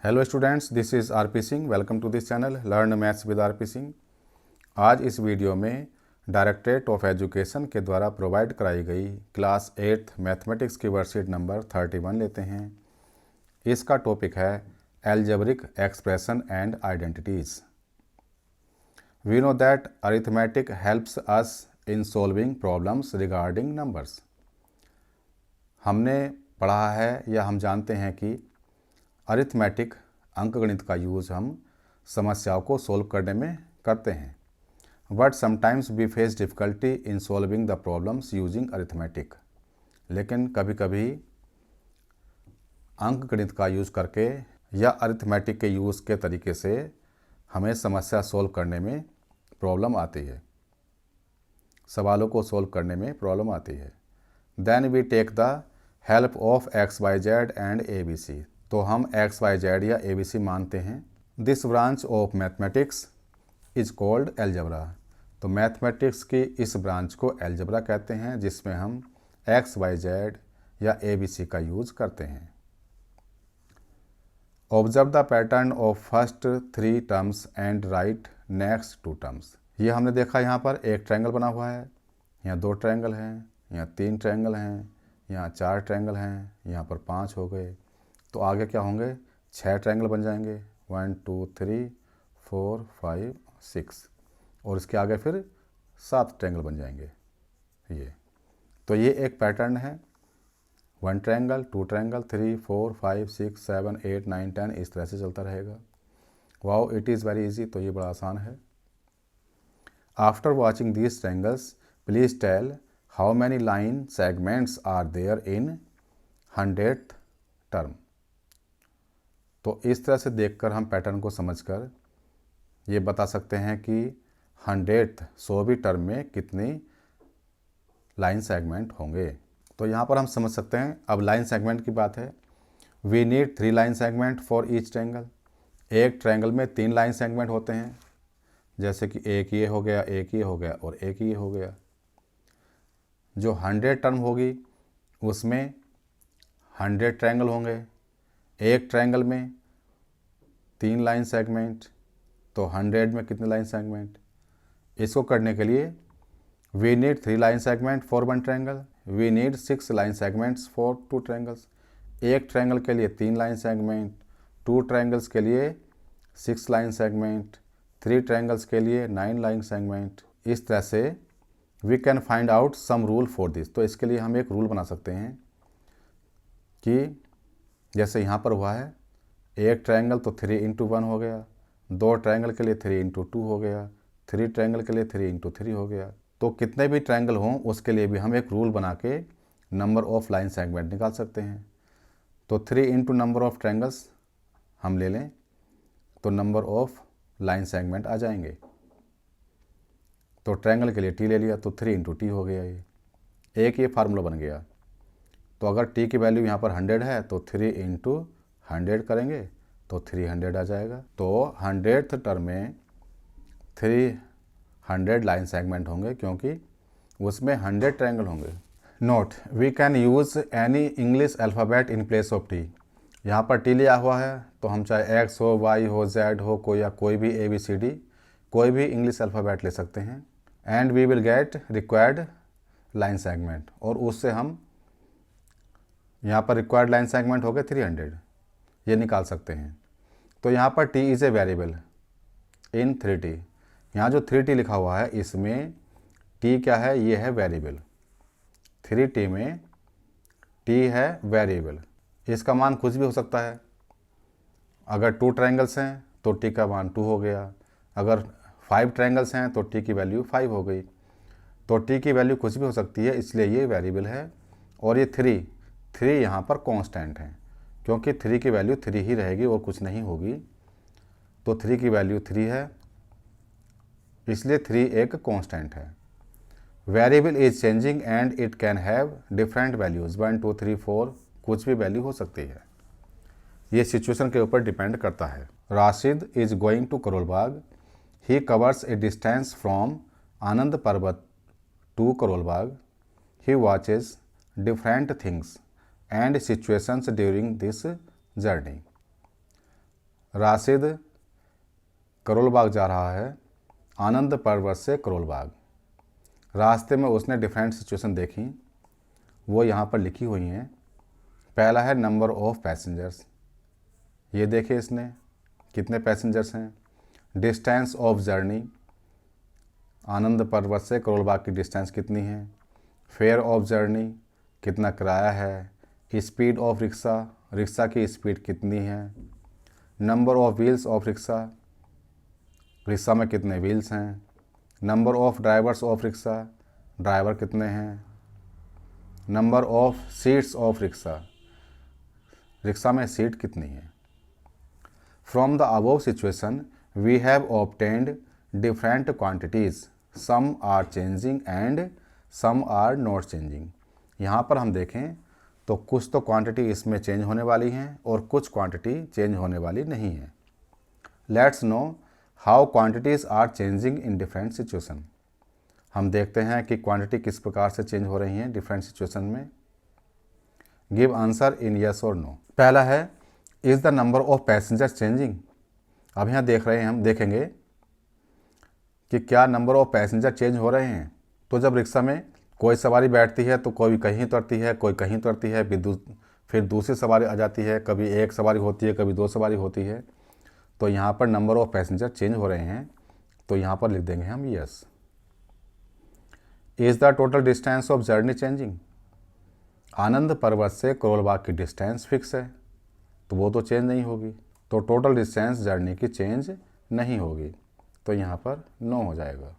Hello students, this is RP Singh. Welcome to this channel learn maths with RP Singh. आज इस video में directorate of education के द्वारा provide कराई गई क्लास 8th मैथमेटिक्स की वर्कशीट नंबर 31 लेते हैं। इसका टॉपिक है algebraic expression and identities. We know that arithmetic helps us in solving problems regarding numbers. हमने पढ़ा है या हम जानते हैं कि अरिथमेटिक अंकगणित का यूज़ हम समस्याओं को सोल्व करने में करते हैं। But sometimes we face difficulty in solving the problems using arithmetic. लेकिन कभी कभी अंकगणित का यूज़ करके या अरिथमेटिक के यूज़ के तरीके से हमें समस्या सोल्व करने में प्रॉब्लम आती है, सवालों को सोल्व करने में प्रॉब्लम आती है। Then we take the help of X Y Z and A B C. तो हम एक्स वाई जेड या ए बी सी मानते हैं। This branch of mathematics is called algebra. तो मैथमेटिक्स की इस ब्रांच को एल्जेब्रा कहते हैं, जिसमें हम एक्स वाई जेड या ए बी सी का यूज करते हैं। Observe the pattern of first 3 terms and right next 2 terms. ये हमने देखा, यहाँ पर एक ट्रायंगल बना हुआ है, यहाँ 2 ट्रायंगल हैं, यहाँ 3 ट्रायंगल हैं, यहाँ 4 ट्रायंगल हैं, यहाँ पर 5 हो गए। तो आगे क्या होंगे? 6 ट्रायंगल बन जाएंगे, 1 2 3 4 5 6, और इसके आगे फिर 7 ट्रायंगल बन जाएंगे। ये तो ये एक पैटर्न है, 1 ट्रायंगल, 2 ट्रायंगल, 3 4 5 6 7 8 9 10, इस तरह से चलता रहेगा। Wow, it is very easy. तो ये बड़ा आसान है। After watching these triangles please tell how many line segments are there in 100th term. तो इस तरह से देखकर हम पैटर्न को समझकर ये बता सकते हैं कि 100th 100वीं टर्म में कितनी लाइन सेगमेंट होंगे। तो यहाँ पर हम समझ सकते हैं। अब लाइन सेगमेंट की बात है। We need 3 line segment for each triangle. एक ट्रायंगल में 3 लाइन सेगमेंट होते हैं, जैसे कि एक ये हो गया, एक ये हो गया और एक ये हो गया। जो 100 टर्म होगी उसमें 100 ट्रायंगल होंगे। एक ट्रायंगल में 3 लाइन सेगमेंट, तो 100 में कितने लाइन सेगमेंट? इसको करने के लिए we need 3 line segment for 1 triangle, we need 6 line segments for 2 triangles. एक ट्रायंगल के लिए 3 लाइन सेगमेंट, 2 ट्रायंगल्स के लिए 6 लाइन सेगमेंट, 3 ट्रायंगल्स के लिए 9 लाइन सेगमेंट। इस तरह से we can find out some rule for this. तो इसके लिए हम एक रूल बना सकते हैं कि जैसे यहाँ पर हुआ है, एक ट्रायंगल तो 3 इंटू 1 हो गया, 2 ट्रायंगल के लिए 3 इंटू 2 हो गया, 3 ट्रायंगल के लिए 3 इंटू 3 हो गया। तो कितने भी ट्रायंगल हों उसके लिए भी हम एक रूल बना के नंबर ऑफ लाइन सेगमेंट निकाल सकते हैं। तो 3 इंटू नंबर ऑफ ट्रायंगल्स हम ले लें तो नंबर ऑफ लाइन सेगमेंट आ जाएंगे। तो ट्रायंगल के लिए टी ले लिया तो 3 इंटू टी हो गया। ये फार्मूला बन गया। तो अगर टी की वैल्यू यहाँ पर 100 है तो 3 इंटू 100 करेंगे तो 300 आ जाएगा। तो 100th टर्म में 300 लाइन सेगमेंट होंगे, क्योंकि उसमें 100 ट्रायंगल होंगे। Note, we can use any English alphabet in place of T. यहाँ पर टी लिया हुआ है तो हम चाहे एक्स हो, वाई हो, जेड हो, कोई भी ए बी सी डी, कोई भी इंग्लिश अल्फ़ाबेट ले सकते हैं। And we will get required line segment, और उससे हम यहाँ पर रिक्वायर्ड लाइन सेगमेंट हो गए 300, ये निकाल सकते हैं। तो यहाँ पर t is a variable in 3t। यहाँ जो 3t लिखा हुआ है इसमें t क्या है? ये है वेरिएबल। 3t में t है वेरिएबल। इसका मान कुछ भी हो सकता है। अगर 2 ट्रायंगल्स हैं तो t का मान 2 हो गया, अगर 5 ट्रायंगल्स हैं तो t की वैल्यू 5 हो गई। तो t की वैल्यू कुछ भी हो सकती है, इसलिए ये वेरिएबल है। और ये 3 यहाँ पर कांस्टेंट है, क्योंकि 3 की वैल्यू 3 ही रहेगी और कुछ नहीं होगी। तो 3 की वैल्यू 3 है, इसलिए 3 एक कांस्टेंट है। Variable is changing and it can have different values, 1 2 3 4, कुछ भी वैल्यू हो सकती है। ये सिचुएशन के ऊपर डिपेंड करता है। Rashid is going to Karol Bagh. He covers a distance from Anand Parbat to Karol Bagh. He watches different things and situations during this journey. Rashid Karol Bagh जा रहा है आनंद पर्वत से करोल बाग। रास्ते में उसने डिफरेंट सिचुएशन देखी, वो यहाँ पर लिखी हुई हैं। पहला है नंबर ऑफ पैसेंजर्स, ये देखे इसने कितने पैसेंजर्स हैं। डिस्टेंस ऑफ जर्नी, आनंद पर्वत से करोल बाग की डिस्टेंस कितनी है। फेयर ऑफ जर्नी, कितना किराया है। स्पीड ऑफ रिक्शा, रिक्शा की स्पीड कितनी है। Number of wheels of rickshaw, रिक्शा में कितने व्हील्स हैं। Number of drivers of rickshaw, driver कितने हैं। Number of seats of rickshaw, रिक्शा में सीट कितनी है। From the above situation we have obtained different quantities, some are changing and some are not changing. यहाँ पर हम देखें तो कुछ तो क्वांटिटी इसमें चेंज होने वाली हैं और कुछ क्वांटिटी चेंज होने वाली नहीं है। Let's know how quantities are changing in different situation. हम देखते हैं कि क्वांटिटी किस प्रकार से चेंज हो रही हैं डिफरेंट सिचुएशन में। गिव आंसर इन यस और नो। पहला है is the number of passenger changing. अब यहाँ देख रहे हैं, हम देखेंगे कि क्या नंबर ऑफ पैसेंजर चेंज हो रहे हैं। तो जब रिक्शा में कोई सवारी बैठती है तो कोई कहीं उतरती है, कोई कहीं उतरती है, फिर दूसरी सवारी आ जाती है, कभी एक सवारी होती है, कभी दो सवारी होती है। तो यहाँ पर नंबर ऑफ पैसेंजर चेंज हो रहे हैं, तो यहाँ पर लिख देंगे हम yes. Is the total distance of journey changing. Anand Parbat से करोल बाग की डिस्टेंस फिक्स है, तो वो तो चेंज नहीं होगी, तो टोटल डिस्टेंस जर्नी की चेंज नहीं होगी, तो यहाँ पर नो हो जाएगा।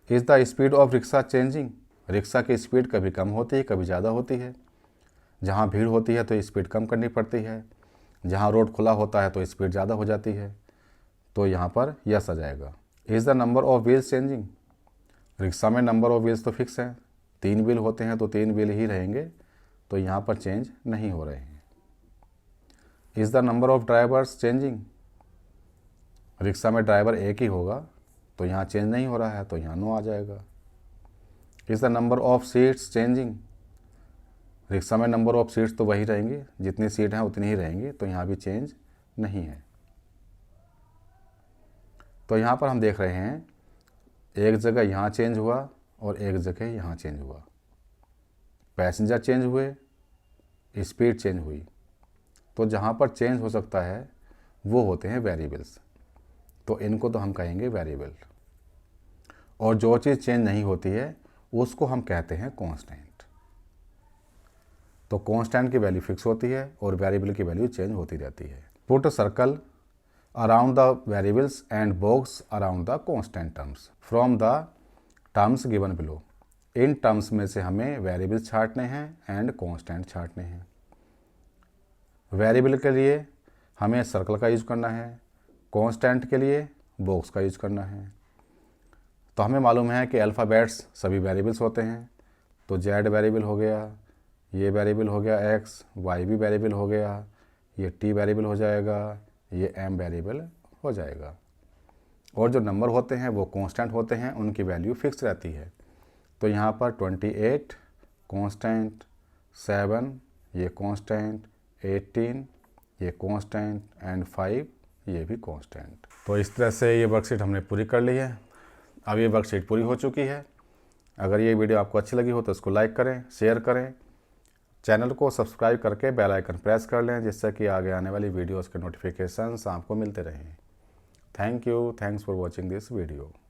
Is the speed of rickshaw changing. Rickshaw की स्पीड कभी कम होती है, कभी ज़्यादा होती है। जहाँ भीड़ होती है तो स्पीड कम करनी पड़ती है, जहाँ रोड खुला होता है तो स्पीड ज़्यादा हो जाती है, तो यहाँ पर यस आ जाएगा। Is the number of wheels changing. Rickshaw में नंबर ऑफ व्हील्स तो फिक्स है, 3 व्हील होते हैं तो 3 व्हील ही रहेंगे, तो यहाँ पर चेंज नहीं हो रहे हैं। Is the number of drivers changing. Rickshaw में ड्राइवर एक ही होगा, तो यहाँ चेंज नहीं हो रहा है, तो यहाँ नो आ जाएगा। Is the number of seats changing. Rickshaw में नंबर ऑफ सीट्स तो वही रहेंगी, जितनी सीट हैं उतनी ही रहेंगी, तो यहाँ भी चेंज नहीं है। तो यहाँ पर हम देख रहे हैं एक जगह यहाँ चेंज हुआ और एक जगह यहाँ चेंज हुआ। पैसेंजर चेंज हुए, स्पीड चेंज हुई। तो जहाँ पर चेंज हो सकता है वो होते हैं वेरिएबल्स, तो इनको तो हम कहेंगे वेरिएबल। और जो चीज़ चेंज नहीं होती है उसको हम कहते हैं कांस्टेंट। तो कांस्टेंट की वैल्यू फिक्स होती है और वेरिएबल की वैल्यू चेंज होती रहती है। Put circle around the variables and box around the constant terms from the terms given below. In terms में से हमें वेरिएबल्स छांटने हैं एंड कांस्टेंट छांटने हैं। वेरिएबल के लिए हमें सर्कल का यूज करना है, कांस्टेंट के लिए बॉक्स का यूज करना है। तो हमें मालूम है कि अल्फ़ाबेट्स सभी वेरिएबल्स होते हैं, तो जेड वेरिएबल हो गया, ये वेरिएबल हो गया एक्स, वाई भी वेरिएबल हो गया, ये टी वेरिएबल हो जाएगा, ये एम वेरिएबल हो जाएगा। और जो नंबर होते हैं वो कांस्टेंट होते हैं, उनकी वैल्यू फिक्स रहती है। तो यहाँ पर 28 कांस्टेंट, 7 ये कांस्टेंट, 18 ये कांस्टेंट एंड 5 ये भी कांस्टेंट। तो इस तरह से ये वर्कशीट हमने पूरी कर ली है। अब ये वर्कशीट पूरी हो चुकी है। अगर ये वीडियो आपको अच्छी लगी हो तो इसको लाइक करें, शेयर करें, चैनल को सब्सक्राइब करके बेल आइकन प्रेस कर लें, जिससे कि आगे आने वाली वीडियोज़ के नोटिफिकेशंस आपको मिलते रहें। Thank you, thanks for watching this video.